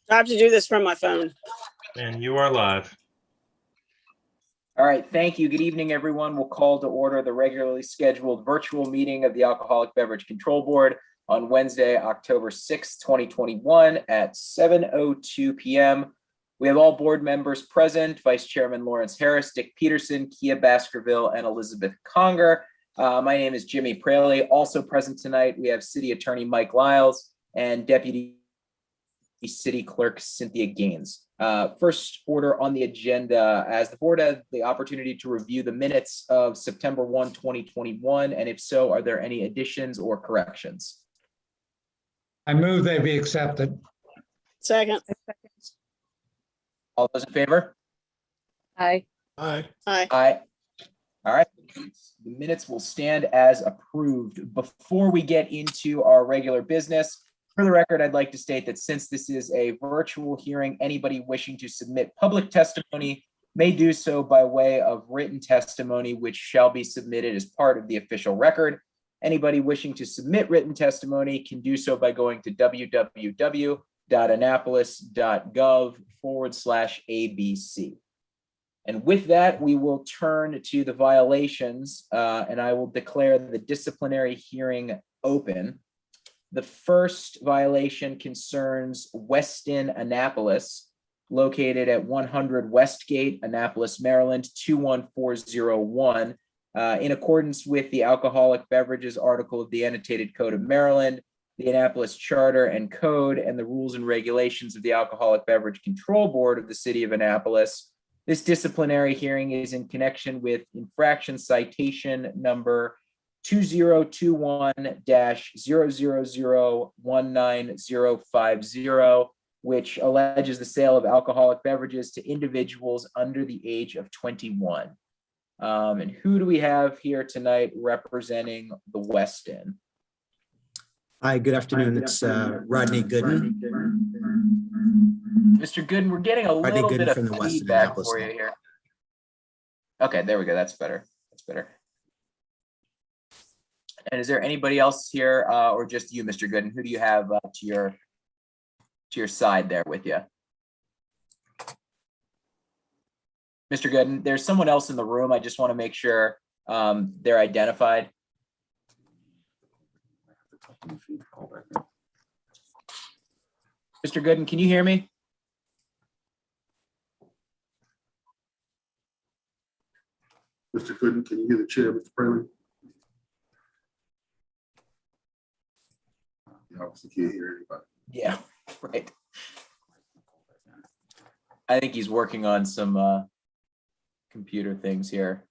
I have to do this from my phone. And you are live. All right, thank you. Good evening, everyone. We'll call to order the regularly scheduled virtual meeting of the Alcoholic Beverage Control Board on Wednesday, October 6th, 2021 at 7:02 p.m. We have all board members present: Vice Chairman Lawrence Harris, Dick Peterson, Kia Baskerville, and Elizabeth Conger. My name is Jimmy Praley. Also present tonight, we have City Attorney Mike Lyles and Deputy City Clerk Cynthia Gaines. First order on the agenda, as the board had the opportunity to review the minutes of September 1, 2021, and if so, are there any additions or corrections? I move they be accepted. Second. All those in favor? Aye. Aye. Aye. Aye. All right, the minutes will stand as approved. Before we get into our regular business, for the record, I'd like to state that since this is a virtual hearing, anybody wishing to submit public testimony may do so by way of written testimony, which shall be submitted as part of the official record. Anybody wishing to submit written testimony can do so by going to www.annapolis.gov/ABC. And with that, we will turn to the violations, and I will declare the disciplinary hearing open. The first violation concerns Westin Annapolis, located at 100 Westgate, Annapolis, Maryland, 21401. In accordance with the Alcoholic Beverages article of the Annotated Code of Maryland, the Annapolis Charter and Code, and the rules and regulations of the Alcoholic Beverage Control Board of the City of Annapolis, this disciplinary hearing is in connection with infraction citation number 2021-0001950, which alleges the sale of alcoholic beverages to individuals under the age of 21. And who do we have here tonight representing the Westin? Hi, good afternoon. It's Rodney Gooden. Mr. Gooden, we're getting a Rodney little Gooden bit from the of Westin feedback Annapolis for you Network. here. Okay, there we go. That's better. That's better. And is there anybody else here, or just you, Mr. Gooden? Who do you have to your side there with you? Mr. Gooden, there's someone else in the room. I just want to make sure they're identified. Mr. Gooden, can you hear me? Mr. Gooden, can you hear the chair, Mr. President? You obviously can't hear anybody. Yeah, right. I think he's working on some computer things here.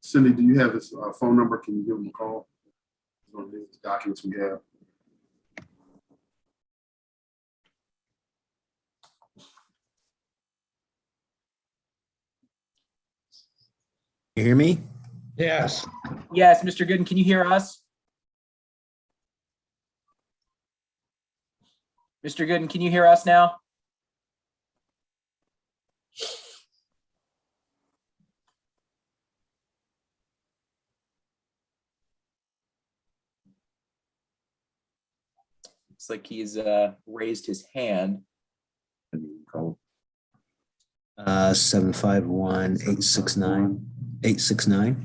Cindy, do you have his phone number? Can you give him a call? On the documents we have. You hear me? Yes. Yes, Mr. Gooden, can you hear us? Mr. Gooden, can you hear us now? Looks like he's raised his hand. 751-869-869.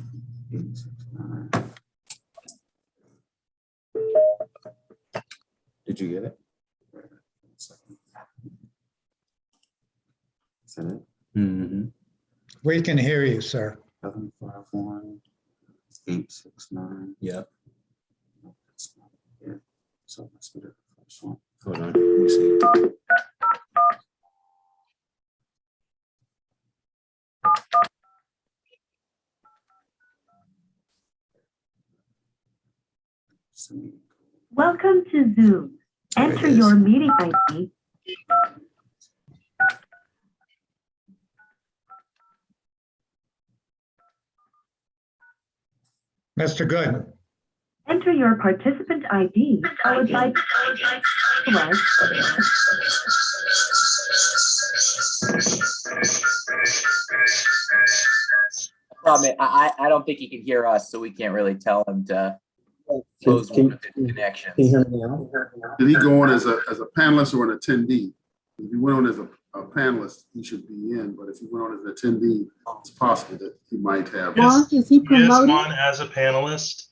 Did you get it? Is that it? Mm-hmm. We can hear you, sir. 751-869. Yep. That's not it. So let's put it first one. Hold on. Let me see. Welcome to Zoom. There it Enter is. your meeting ID. Mr. Gooden. Enter your participant ID followed by Problem, I don't think he can hear us, so we can't really tell him to Close Can- one of his can you connections. hear me now? Did he go on as a panelist or an attendee? If he went on as a panelist, he should be in, but if he went on as an attendee, it's possible that he might have. Yes. Is he He is promoted? on as a panelist.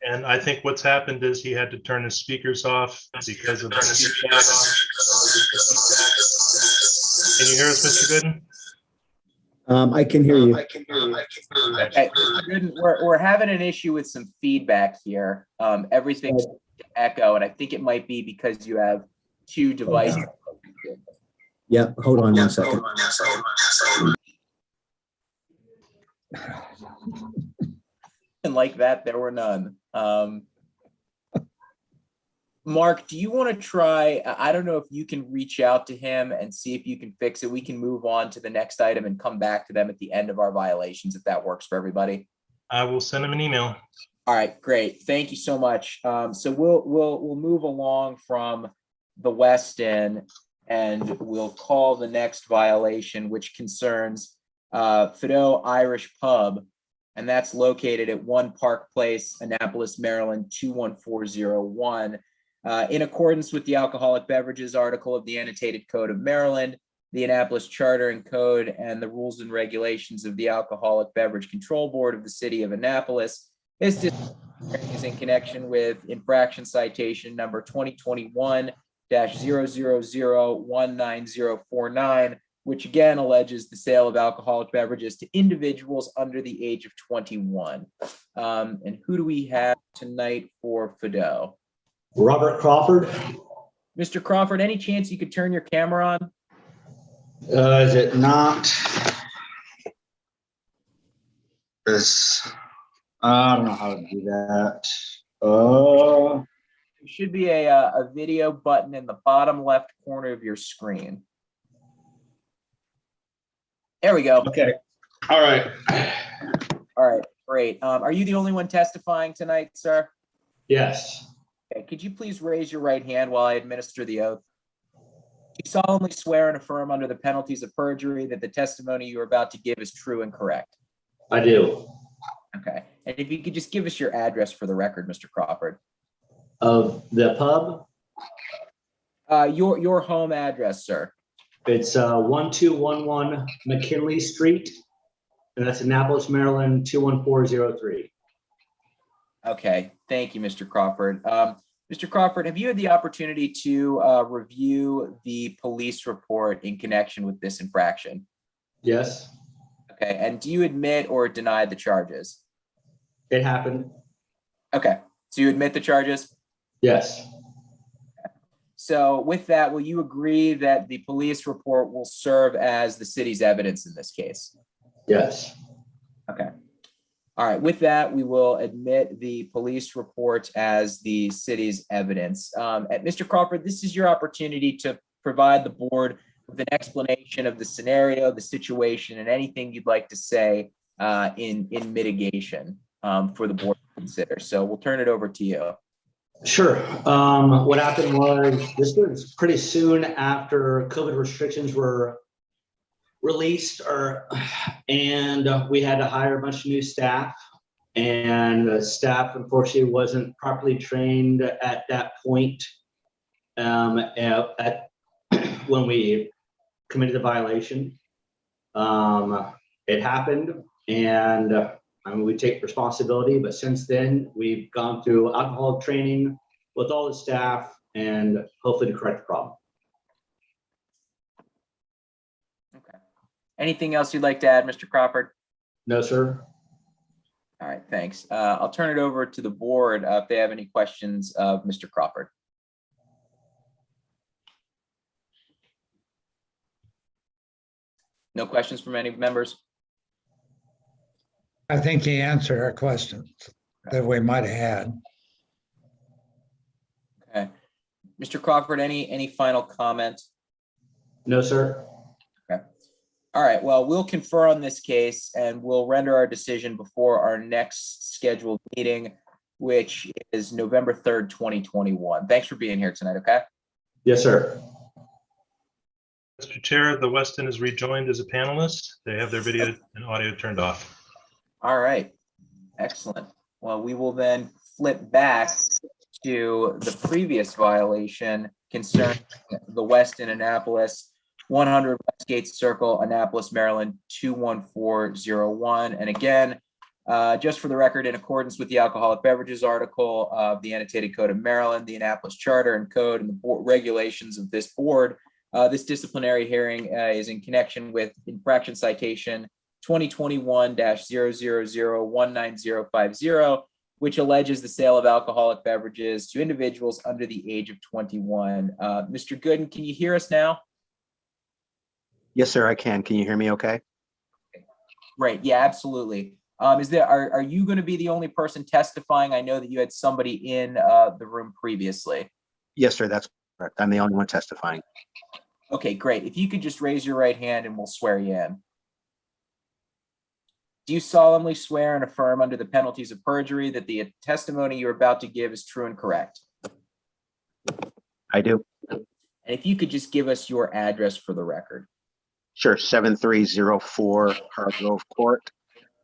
And I think what's happened is he had to turn his speakers off because of the feedback. Can you hear us, Mr. Gooden? I can hear you. Okay, Mr. Gooden, we're having an issue with some feedback here. Everything's echo, and I think it might be because you have two devices. Yeah, hold on one second. And like that, there were none. Mark, do you want to try? I don't know if you can reach out to him and see if you can fix it. We can move on to the next item and come back to them at the end of our violations, if that works for everybody. I will send him an email. All right, great. Thank you so much. So we'll move along from the Westin, and we'll call the next violation, which concerns Fido Irish Pub, and that's located at 1 Park Place, Annapolis, Maryland, 21401. In accordance with the Alcoholic Beverages article of the Annotated Code of Maryland, the Annapolis Charter and Code, and the rules and regulations of the Alcoholic Beverage Control Board of the City of Annapolis, this is in connection with infraction citation number 2021-000199049, which again alleges the sale of alcoholic beverages to individuals under the age of 21. And who do we have tonight for Fido? Robert Crawford. Mr. Crawford, any chance you could turn your camera on? Is it not? This, I don't know how to do that. There should be a video button in the bottom left corner of your screen. There we go. Okay. All right. All right, great. Are you the only one testifying tonight, sir? Yes. Okay, could you please raise your right hand while I administer the oath? Do you solemnly swear and affirm under the penalties of perjury that the testimony you are about to give is true and correct? I do. Okay, and if you could just give us your address for the record, Mr. Crawford. Of the pub, Your home address, sir. it's 1211 McKinley Street, and that's Annapolis, Maryland, 21403. Okay, thank you, Mr. Crawford. Mr. Crawford, have you had the opportunity to review the police report in connection with this infraction? Yes, Okay, and do you admit or deny the charges? it happened. Okay, so you admit the charges? Yes, So with that, will you agree that the police report will serve as the city's evidence in this case? yes, Okay. All right, with that, we will admit the police report as the city's evidence. Mr. Crawford, this is your opportunity to provide the board with an explanation of the scenario, the situation, and anything you'd like to say in mitigation for the board to consider. So we'll turn it over to you. sure. What happened was this was pretty soon after COVID restrictions were released, and we had to hire a bunch of new staff, and the staff unfortunately wasn't properly trained at that point when we committed the violation. It happened, and I mean, we take responsibility, but since then we've gone through alcohol training with all the staff and hopefully to correct the problem. Okay. Anything else you'd like to add, Mr. Crawford? No, sir. All right, thanks. I'll turn it over to the board if they have any questions of Mr. Crawford. No questions from any members? I think he answered our questions that we might have had. Okay. Mr. Crawford, any final comments? No, sir. All right, well, we'll confer on this case and we'll render our decision before our next scheduled meeting, which is November 3rd, 2021. Thanks for being here tonight, okay? Yes, sir. Mr. Chair, the Westin is rejoined as a panelist. They have their video and audio turned off. All right, excellent. Well, we will then flip back to the previous violation concerning the Weston Annapolis 100 Westgate Circle, Annapolis, Maryland 21401. And again, just for the record, in accordance with the alcoholic beverages article of the annotated code of Maryland, the Annapolis Charter and Code, and the regulations of this board, this disciplinary hearing is in connection with infraction citation 2021-000-19050, which alleges the sale of alcoholic beverages to individuals under the age of 21. Mr. Gooden, can you hear us now? Yes, sir, I can. Can you hear me okay? Great. Yeah, absolutely. Are you going to be the only person testifying? I know that you had somebody in the room previously. Yes, sir, that's correct. I'm the only one testifying. Okay, great. If you could just raise your right hand and we'll swear you in. Do you solemnly swear and affirm under the penalties of perjury that the testimony you're about to give is true and correct? I do. And if you could just give us your address for the record. Sure, 7304 Hargrove Court,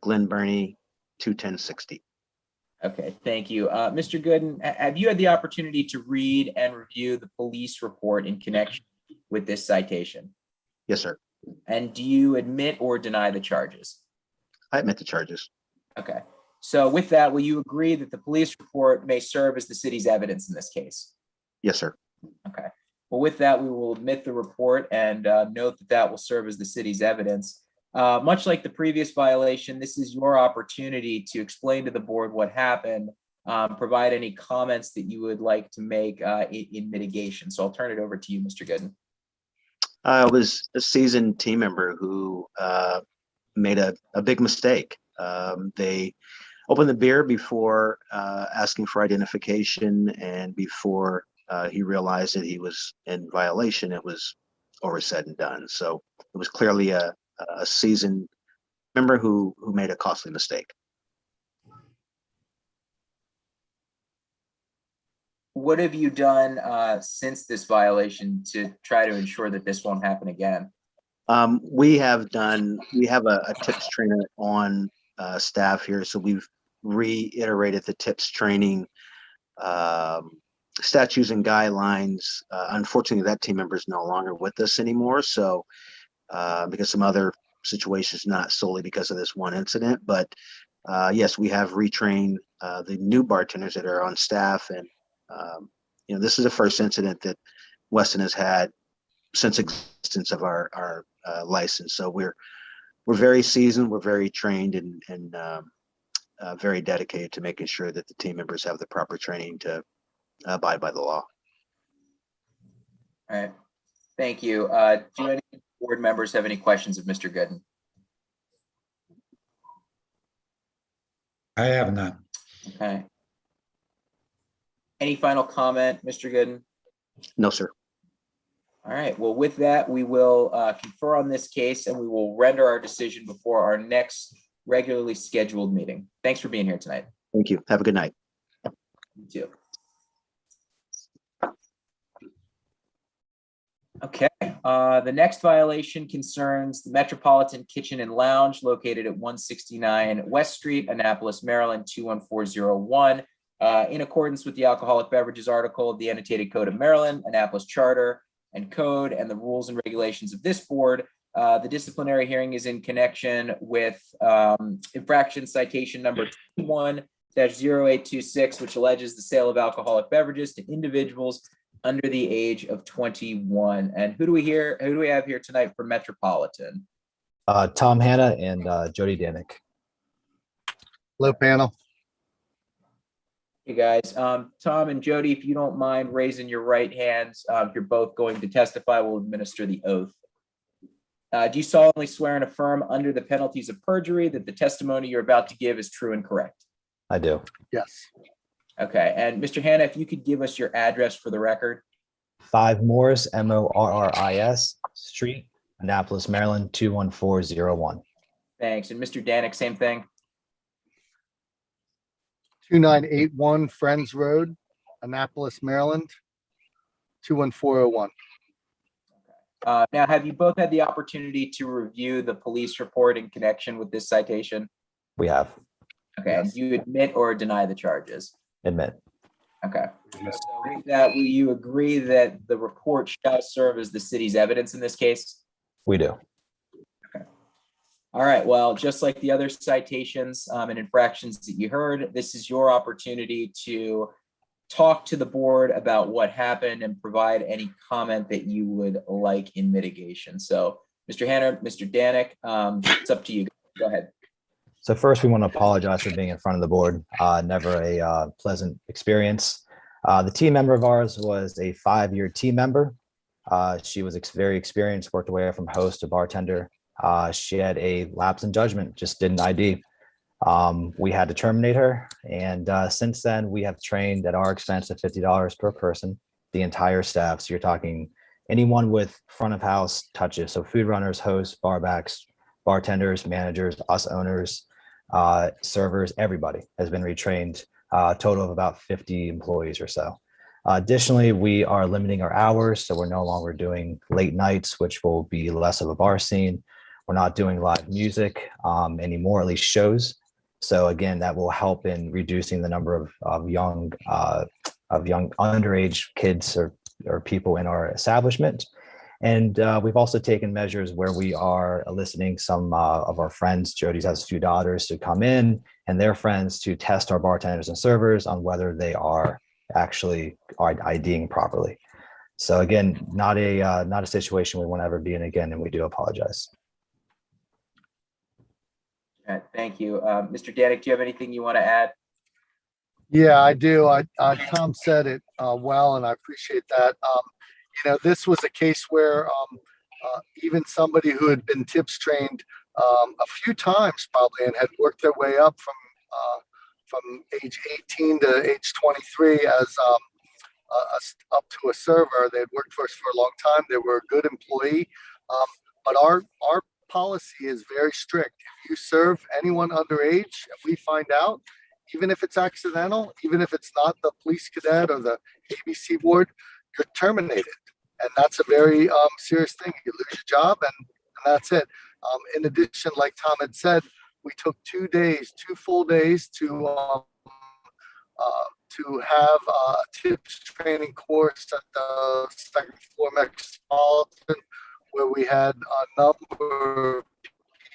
Glen Burnie, 21060. Okay, thank you. Mr. Gooden, have you had the opportunity to read and review the police report in connection with this citation? Yes, sir. And do you admit or deny the charges? I admit the charges. Okay, so with that, will you agree that the police report may serve as the city's evidence in this case? Yes, sir. Okay, well, with that, we will admit the report and note that that will serve as the city's evidence. Much like the previous violation, this is your opportunity to explain to the board what happened, provide any comments that you would like to make in mitigation. So I'll turn it over to you, Mr. Gooden. I was a seasoned team member who made a big mistake. They opened the beer before asking for identification, and before he realized that he was in violation, it was over, said and done. So it was clearly a seasoned member who made a costly mistake. What have you done since this violation to try to ensure that this won't happen again? We have a tips trainer on staff here, so we've reiterated the tips training statutes and guidelines. Unfortunately, that team member is no longer with us anymore. So because some other situations, not solely because of this one incident, but yes, we have retrained the new bartenders that are on staff. And this is the first incident that Weston has had since existence of our license. So we're very seasoned, we're very trained, and very dedicated to making sure that the team members have the proper training to abide by the law. All right, thank you. Do any board members have any questions of Mr. Gooden? I have none. Okay. Any final comment, Mr. Gooden? No, sir. All right, well, with that, we will confer on this case and we will render our decision before our next regularly scheduled meeting. Thanks for being here tonight. Thank you. Have a good night. You too. Okay, the next violation concerns the Metropolitan Kitchen and Lounge located at 169 West Street, Annapolis, Maryland, 21401. In accordance with the alcoholic beverages article of the annotated code of Maryland, Annapolis Charter and Code, and the rules and regulations of this board, the disciplinary hearing is in connection with infraction citation number 21-0826, which alleges the sale of alcoholic beverages to individuals under the age of 21. And who do we have here tonight for Metropolitan? Tom Hanna and Jody Danik. Hello, panel. Hey guys, Tom and Jody, if you don't mind raising your right hands, if you're both going to testify, we'll administer the oath. Do you solemnly swear and affirm under the penalties of perjury that the testimony you're about to give is true and correct? I do. Yes. Okay, and Mr. Hanna, if you could give us your address for the record. 5 Morris, Morris Street, Annapolis, Maryland, 21401. Thanks. And Mr. Danik, same thing. 2981 Friends Road, Annapolis, Maryland, 21401. Now, have you both had the opportunity to review the police report in connection with this citation? We have. Okay, and Yes. do you admit or deny the charges? Admit. Okay. So with that, will you agree that the report shall serve as the city's evidence in this case? We do. All right, well, just like the other citations and infractions that you heard, this is your opportunity to talk to the board about what happened and provide any comment that you would like in mitigation. So, Mr. Hanner, Mr. Danik, it's up to you. Go ahead. So first, we want to apologize for being in front of the board. Never a pleasant experience. The team member of ours was a 5-year team member. She was very experienced, worked her way up from host to bartender. She had a lapse in judgment, just didn't ID. We had to terminate her. And since then, we have trained at our expense of $50 per person, the entire staff. So you're talking anyone with front of house touches. So food runners, hosts, barbacks, bartenders, managers, us owners, servers, everybody has been retrained, a total of about 50 employees or so. Additionally, we are limiting our hours. So we're no longer doing late nights, which will be less of a bar scene. We're not doing live music anymore, at least shows. So again, that will help in reducing the number of young underage kids or people in our establishment. And we've also taken measures where we are eliciting some of our friends. Jody's has a few daughters to come in and their friends to test our bartenders and servers on whether they are actually IDing properly. So again, not a situation we want to ever be in again, and we do apologize. Thank you. Mr. Danik, do you have anything you want to add? Yeah, I do. Tom said it well, and I appreciate that. This was a case where even somebody who had been tips trained a few times probably and had worked their way up from age 18 to age 23 as up to a server. They had worked for us for a long time. They were a good employee, but our policy is very strict. If you serve anyone underage and we find out, even if it's accidental, even if it's not the police cadet or the ABC board, you're terminated. And that's a very serious thing. You lose your job and that's it. In addition, like Tom had said, we took 2 days, 2 full days to have a tips training course at the second floor Metropolitan, where we had a number of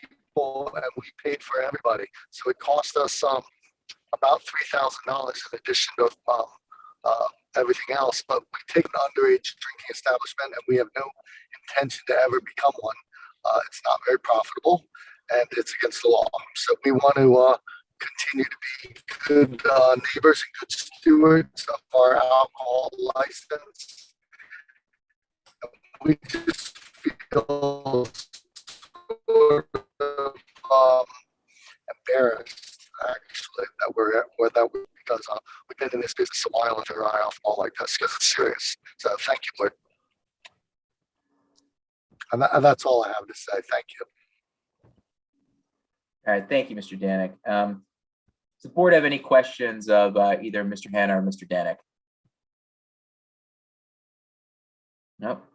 people and we paid for everybody. So it cost us about $3,000 in addition to everything else. But we take an underage drinking establishment and we have no intention to ever become one. It's not very profitable and it's against the law. So we want to continue to be good neighbors and good stewards of our alcohol license. We just feel sort of embarrassed actually that we're because we've been in this business a while and our eye off all like this because it's serious. So thank you, Lord. And that's all I have to say. Thank you. All right, thank you, Mr. Danik. Does the board have any questions of either Mr. Hanna or Mr. Danik? Nope.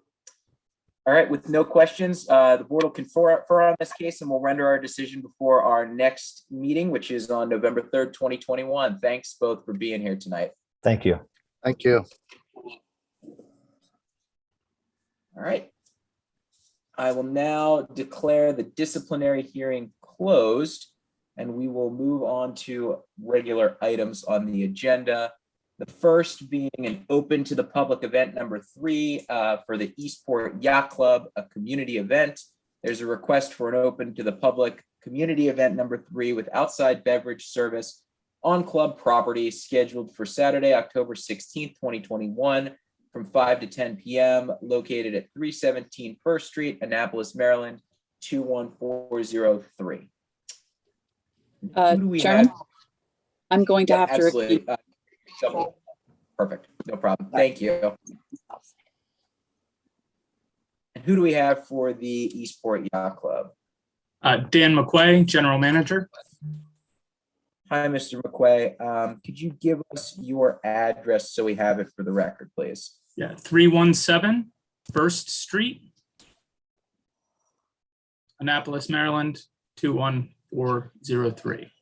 All right, with no questions, the board will confer on this case and will render our decision before our next meeting, which is on November 3rd, 2021. Thanks both for being here tonight. Thank you. Thank you. All right. I will now declare the disciplinary hearing closed, and we will move on to regular items on the agenda. The first being an open to the public event number 3 for the Eastport Yacht Club, a community event. There's a request for an open to the public community event number 3 with outside beverage service on club property scheduled for Saturday, October 16th, 2021 from 5 to 10 p.m. located at 317 First Street, Annapolis, Maryland, 21403. Who do we Chairman, have? I'm going to have to Absolutely. Perfect. No problem. Thank you. And who do we have for the Eastport Yacht Club? Dan McQuay, General Manager. Hi, Mr. McQuay. Could you give us your address so we have it for the record, please? Yeah, 317 First Street, Annapolis, Maryland, 21403.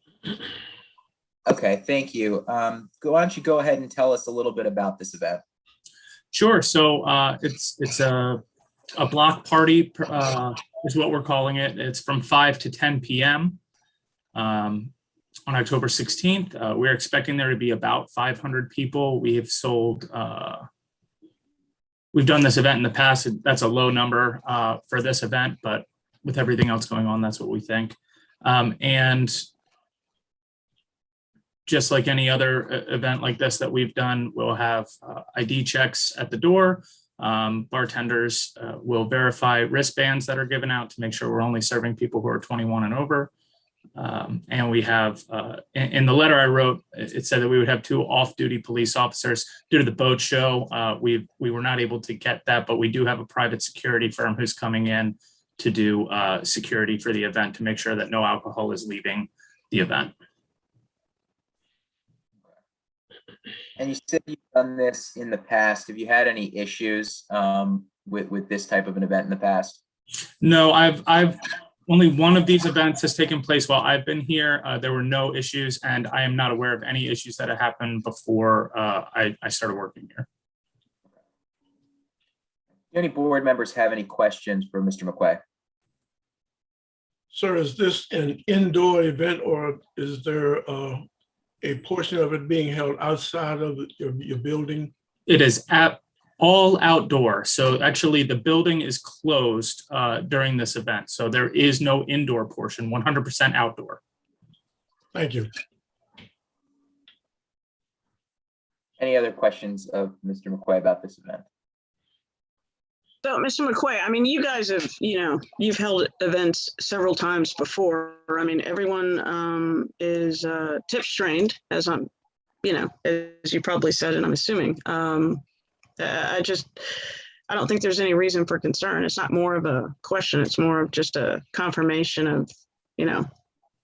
Okay, thank you. Why don't you go ahead and tell us a little bit about this event? Sure. So it's a block party is what we're calling it. It's from 5 to 10 p.m. On October 16th. We're expecting there to be about 500 people. We have sold. We've done this event in the past. That's a low number for this event, but with everything else going on, that's what we think. And just like any other event like this that we've done, we'll have ID checks at the door. Bartenders will verify wristbands that are given out to make sure we're only serving people who are 21 and over. And we have, in the letter I wrote, it said that we would have 2 off-duty police officers. Due to the boat show, we were not able to get that, but we do have a private security firm who's coming in to do security for the event to make sure that no alcohol is leaving the event. And you said you've done this in the past. Have you had any issues with this type of an event in the past? No, I've only one of these events has taken place while I've been here. There were no issues, and I am not aware of any issues that have happened before I started working here. Do any board members have any questions for Mr. McQuay? Sir, is this an indoor event, or is there a portion of it being held outside of your building? It is all outdoor. So actually the building is closed during this event. So there is no indoor portion, 100% outdoor. Thank you. Any other questions of Mr. McQuay about this event? So, Mr. McQuay, I mean, you guys have, you've held events several times before. I mean, everyone is tips trained, as I'm, as you probably said, and I'm assuming. I don't think there's any reason for concern. It's not more of a question. It's more of just a confirmation of,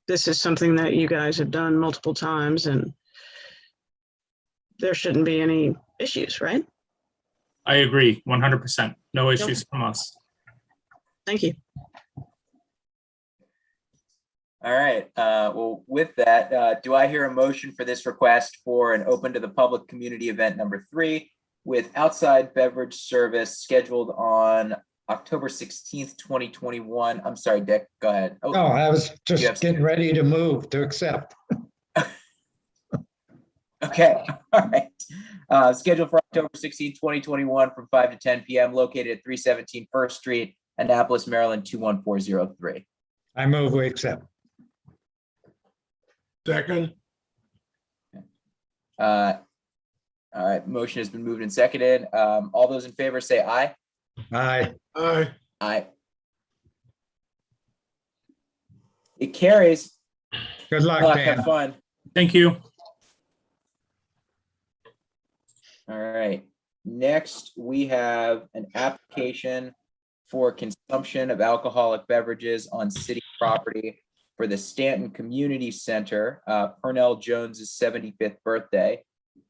this is something that you guys have done multiple times and there shouldn't be any issues, right? I agree, 100%. No issues from us. Thank you. All right. Well, with that, do I hear a motion for this request for an open to the public community event number 3 with outside beverage service scheduled on October 16th, 2021? I'm sorry, Dick, go ahead. No, I was just getting ready to move to accept. Okay, all right. Scheduled for October 16th, 2021 from 5 to 10 p.m. located at 317 First Street, Annapolis, Maryland, 21403. I move we accept. Second. All right, motion has been moved and seconded. All those in favor say aye. Aye. Aye. Aye. It carries. Good luck, Dan. Have fun. Thank you. All right. Next, we have an application for consumption of alcoholic beverages on city property for the Stanton Community Center, Purnell Jones's 75th birthday.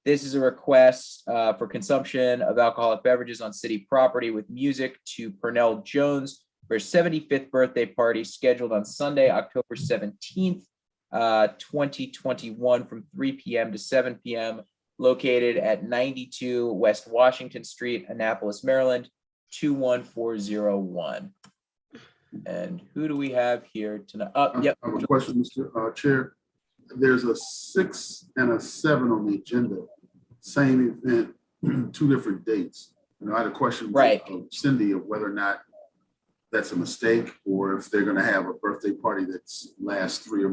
This is a request for consumption of alcoholic beverages on city property with music to Purnell Jones for his 75th birthday party scheduled on Sunday, October 17th, 2021 from 3 p.m. to 7 p.m. located at 92 West Washington Street, Annapolis, Maryland, 21401. And who do we have here tonight? Yep. I have a question, Mr. Chair. There's a 6 and a 7 on the agenda. Same event, 2 different dates. I had a question of Cindy of whether or not that's a mistake or if they're going to have a birthday party that's lasts 3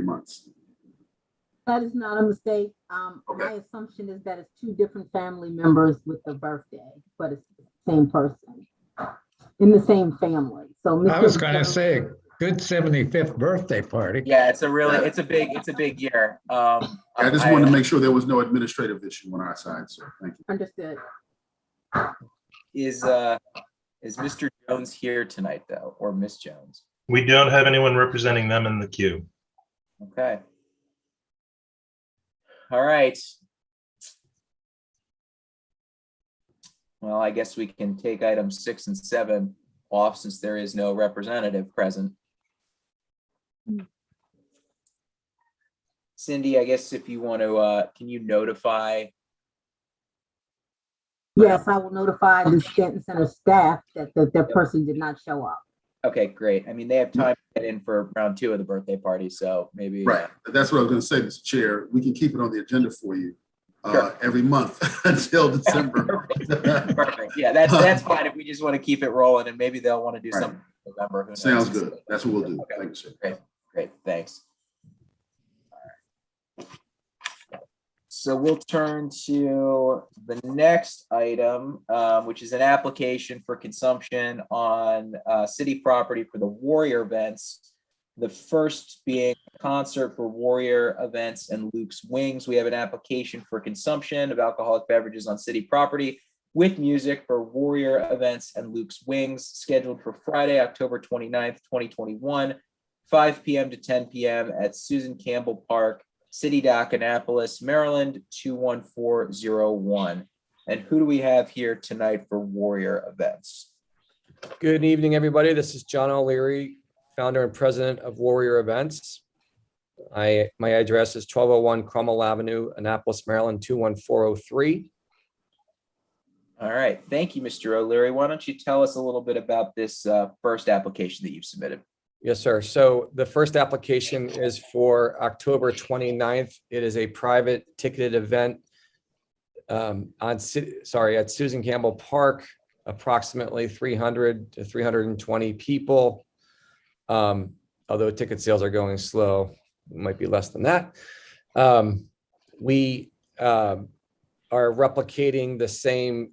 months. That is not a mistake. My assumption is that it's 2 different family members with the birthday, but it's the same person in the same family. So I was going to say, good 75th birthday party. Yeah, it's a big year. I just wanted to make sure there was no administrative issue on our side, sir. Thank you. Understood. Is Mr. Jones here tonight though, or Miss Jones? We don't have anyone representing them in the queue. Okay. All right. Well, I guess we can take items 6 and 7 off since there is no representative present. Cindy, I guess if you want to, can you notify? Yes, I will notify the Stanton Center staff that that person did not show up. Okay, great. I mean, they have time to get in for round 2 of the birthday party, so maybe. Right. That's what I was going to say, Mr. Chair. We can keep it on the agenda for you Sure. every month until December. Perfect. Yeah, that's fine if we just want to keep it rolling, and maybe they'll want to do something in November. Who knows? Sounds good. That's what we'll do. Okay. Thank you, sir. Great. Thanks. So we'll turn to the next item, which is an application for consumption on city property for the Warrior events. The first being a concert for Warrior events and Luke's Wings. We have an application for consumption of alcoholic beverages on city property with music for Warrior events and Luke's Wings, scheduled for Friday, October 29th, 2021, 5 p.m. to 10 p.m. at Susan Campbell Park, City Dock, Annapolis, Maryland, 21401. And who do we have here tonight for Warrior events? Good evening, everybody. This is John O'Leary, founder and president of Warrior Events. My address is 1201 Cromwell Avenue, Annapolis, Maryland, 21403. All right. Thank you, Mr. O'Leary. Why don't you tell us a little bit about this first application that you've submitted? Yes, sir. So the first application is for October 29th. It is a private ticketed event at Susan Campbell Park, approximately 300 to 320 people. Although ticket sales are going slow, it might be less than that. We are replicating the same,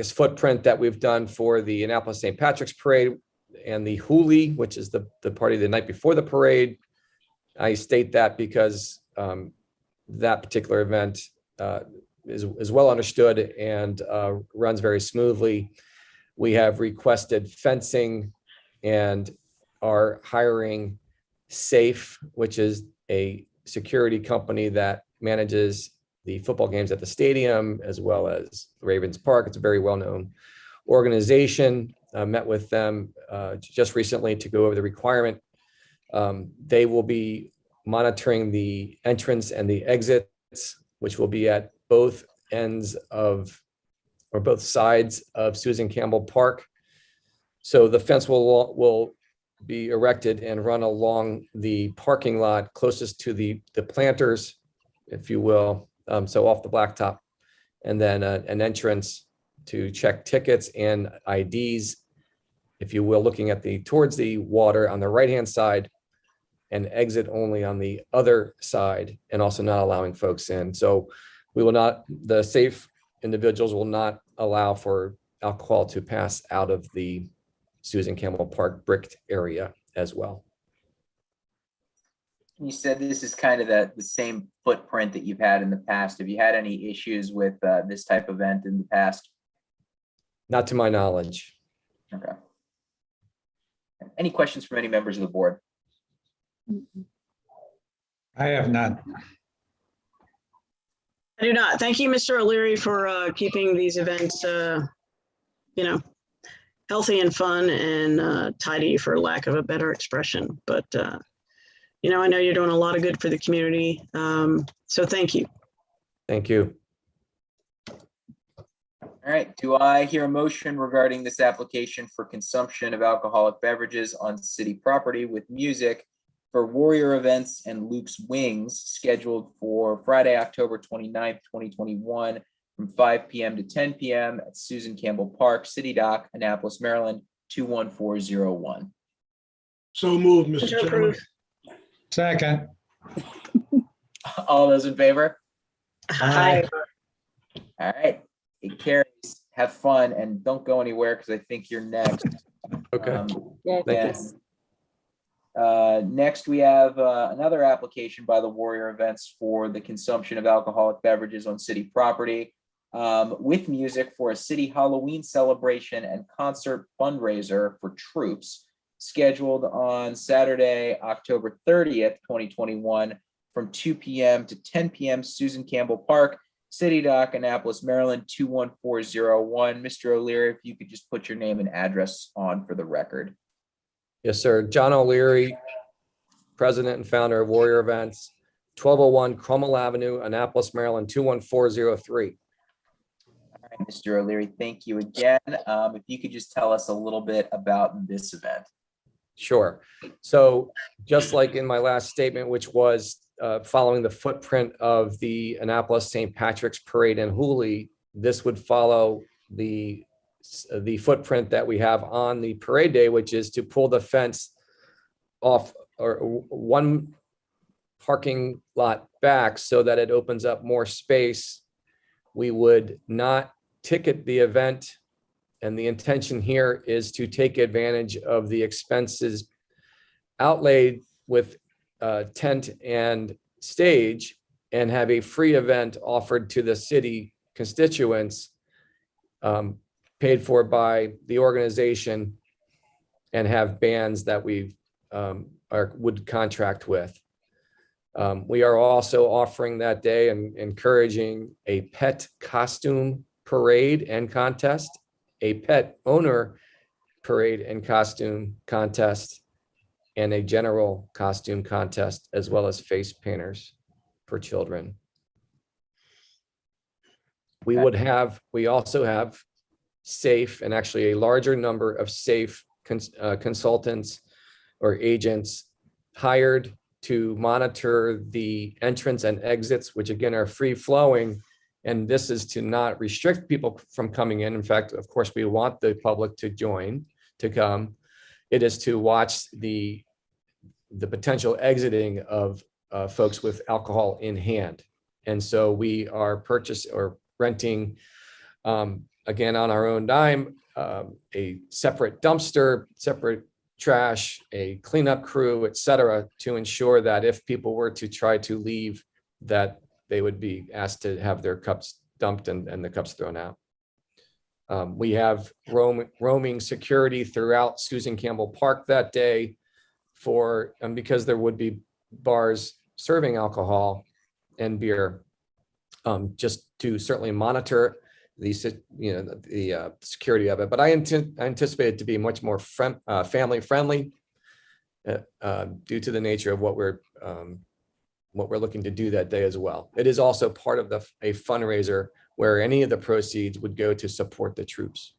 footprint that we've done for the Annapolis St. Patrick's Parade and the Hooli, which is the party the night before the parade. I state that because that particular event is well understood and runs very smoothly. We have requested fencing and are hiring SAFE, which is a security company that manages the football games at the stadium as well as Ravens Park. It's a very well-known organization. Met with them just recently to go over the requirement. They will be monitoring the entrance and the exits, which will be at both ends of, or both sides of Susan Campbell Park. So the fence will be erected and run along the parking lot closest to the planters, if you will, so off the blacktop, and then an entrance to check tickets and IDs, if you will, looking at towards the water on the right-hand side, and exit only on the other side, and also not allowing folks in. So we will not, the SAFE individuals will not allow for alcohol to pass out of the Susan Campbell Park bricked area as well. You said this is kind of the same footprint that you've had in the past. Have you had any issues with this type of event in the past? Not to my knowledge. Okay. Any questions from any members of the board? I have none. I do not. Thank you, Mr. O'Leary, for keeping these events, healthy and fun and tidy, for lack of a better expression. But, I know you're doing a lot of good for the community. So thank you. Thank you. All right. Do I hear a motion regarding this application for consumption of alcoholic beverages on city property with music for Warrior Events and Luke's Wings, scheduled for Friday, October 29th, 2021, from 5 p.m. to 10 p.m. at Susan Campbell Park, City Dock, Annapolis, Maryland, 21401. So moved, Mr. Chairman. Second. All those in favor? Aye. All right. It carries. Have fun and don't go anywhere because I think you're next. Okay. Yes. Next, we have another application by the Warrior Events for the consumption of alcoholic beverages on city property with music for a city Halloween celebration and concert fundraiser for troops, scheduled on Saturday, October 30th, 2021, from 2 p.m. to 10 p.m. Susan Campbell Park, City Dock, Annapolis, Maryland, 21401. Mr. O'Leary, if you could just put your name and address on for the record. Yes, sir. John O'Leary, president and founder of Warrior Events, 1201 Cromwell Avenue, Annapolis, Maryland, 21403. All right, Mr. O'Leary, thank you again. If you could just tell us a little bit about this event. Sure. So just like in my last statement, which was following the footprint of the Annapolis St. Patrick's Parade in Hooley, this would follow the footprint that we have on the parade day, which is to pull the fence off or one parking lot back so that it opens up more space. We would not ticket the event. And the intention here is to take advantage of the expenses outlaid with tent and stage and have a free event offered to the city constituents, paid for by the organization, and have bands that we would contract with. We are also offering that day and encouraging a pet costume parade and contest, a pet owner parade and costume contest, and a general costume contest, as well as face painters for children. We also have SAFE, and actually a larger number of SAFE consultants or agents hired to monitor the entrance and exits, which again are free flowing. And this is to not restrict people from coming in. In fact, of course, we want the public to come. It is to watch the potential exiting of folks with alcohol in hand. And so we are renting, again, on our own dime, a separate dumpster, separate trash, a cleanup crew, et cetera, to ensure that if people were to try to leave, that they would be asked to have their cups dumped and the cups thrown out. We have roaming security throughout Susan Campbell Park that day because there would be bars serving alcohol and beer, just to certainly monitor the security of it. But I anticipate it to be much more family friendly due to the nature of what we're looking to do that day as well. It is also part of a fundraiser where any of the proceeds would go to support the troops.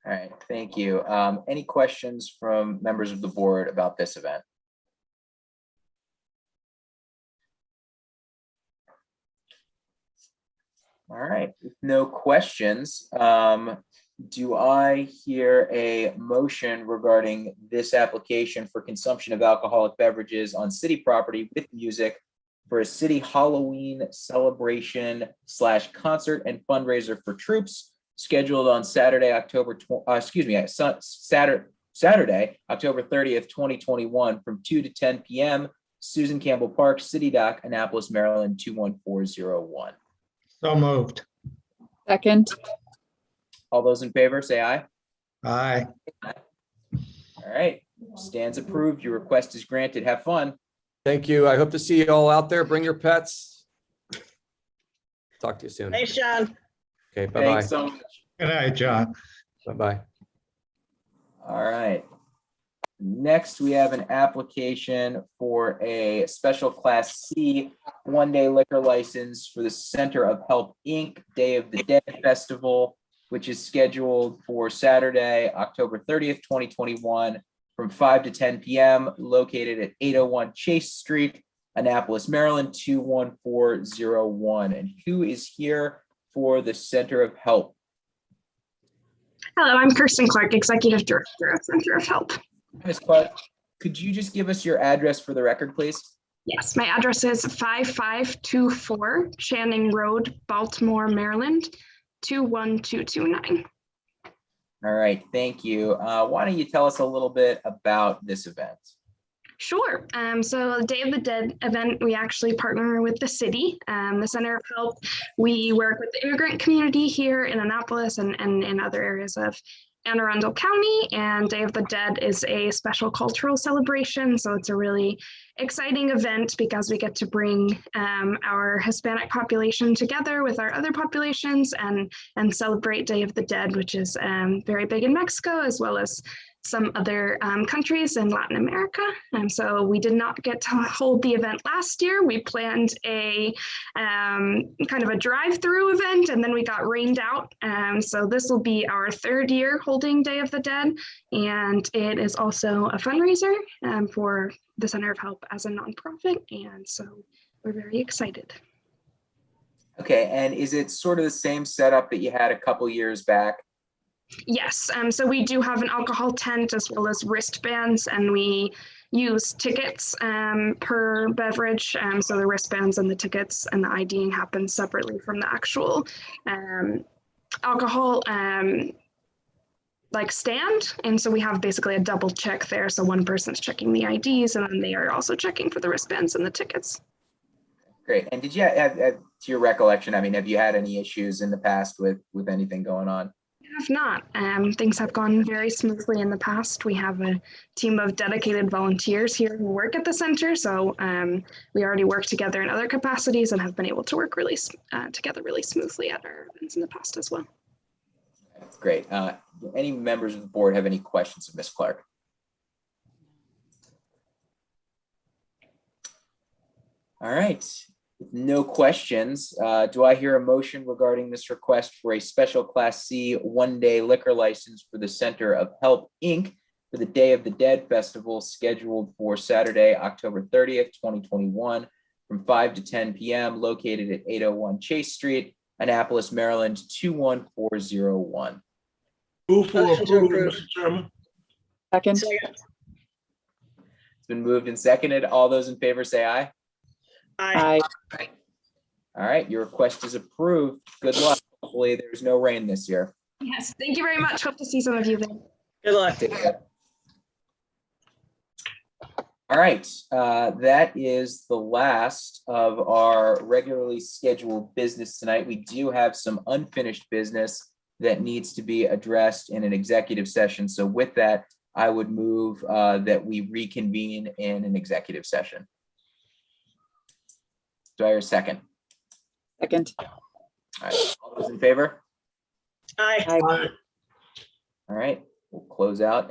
All right, thank you. Any questions from members of the board about this event? All right, with no questions, do I hear a motion regarding this application for consumption of alcoholic beverages on city property with music for a city Halloween celebration / concert and fundraiser for troops scheduled on Saturday, October 30th, 2021 from 2 to 10 p.m. Susan Campbell Park, City Dock, Annapolis, Maryland, 21401. So moved. Second. All those in favor, say aye. Aye. All right, stands approved. Your request is granted. Have fun. Thank you. I hope to see you all out there. Bring your pets. Talk to you soon. Thanks, John. Okay, bye-bye. Thanks so much. Good night, John. Bye-bye. All right. Next, we have an application for a special Class C one-day liquor license for the Center of Help, Inc. Day of the Dead Festival, which is scheduled for Saturday, October 30th, 2021, from 5 to 10 p.m., located at 801 Chase Street, Annapolis, Maryland, 21401. And who is here for the Center of Help? Hello, I'm Kirsten Clark, Executive Director of Center of Help. Ms. Clark, could you just give us your address for the record, please? Yes, my address is 5524 Channing Road, Baltimore, Maryland, 21229. All right, thank you. Why don't you tell us a little bit about this event? Sure. So the Day of the Dead event, we actually partner with the city, the Center of Help. We work with the immigrant community here in Annapolis and in other areas of Anne Arundel County, and Day of the Dead is a special cultural celebration. So it's a really exciting event because we get to bring our Hispanic population together with our other populations and celebrate Day of the Dead, which is very big in Mexico, as well as some other countries in Latin America. So we did not get to hold the event last year. We planned a kind of a drive-through event, and then we got rained out. So this will be our third year holding Day of the Dead, and it is also a fundraiser for the Center of Help as a nonprofit, and so we're very excited. Okay, and is it sort of the same setup that you had a couple years back? Yes, so we do have an alcohol tent as well as wristbands, and we use tickets per beverage. So the wristbands and the tickets and the IDing happens separately from the actual alcohol like stand. And so we have basically a double check there. So one person's checking the IDs, and then they are also checking for the wristbands and the tickets. Great. And did you have, to your recollection, I mean, have you had any issues in the past with anything going on? Have not. Things have gone very smoothly in the past. We have a team of dedicated volunteers here who work at the center. So we already work together in other capacities and have been able to work really together really smoothly at our events in the past as well. That's great. Any members of the board have any questions of Ms. Clark? All right. No questions. Do I hear a motion regarding this request for a special Class C one-day liquor license for the Center of Help, Inc. for the Day of the Dead Festival scheduled for Saturday, October 30th, 2021 from 5 to 10 p.m. located at 801 Chase Street, Annapolis, Maryland, 21401. Move for approval, Mr. Chairman. Second. It's been moved and seconded. All those in favor say aye. Aye. All right, your request is approved. Good luck. Hopefully there's no rain this year. Yes, thank you very much. Hope to see some of you there. Good luck. Take care. All right, that is the last of our regularly scheduled business tonight. We do have some unfinished business that needs to be addressed in an executive session. So with that, I would move that we reconvene in an executive session. Do I hear a second? Second. All right, all those in favor? Aye. Aye. All right, we'll close out.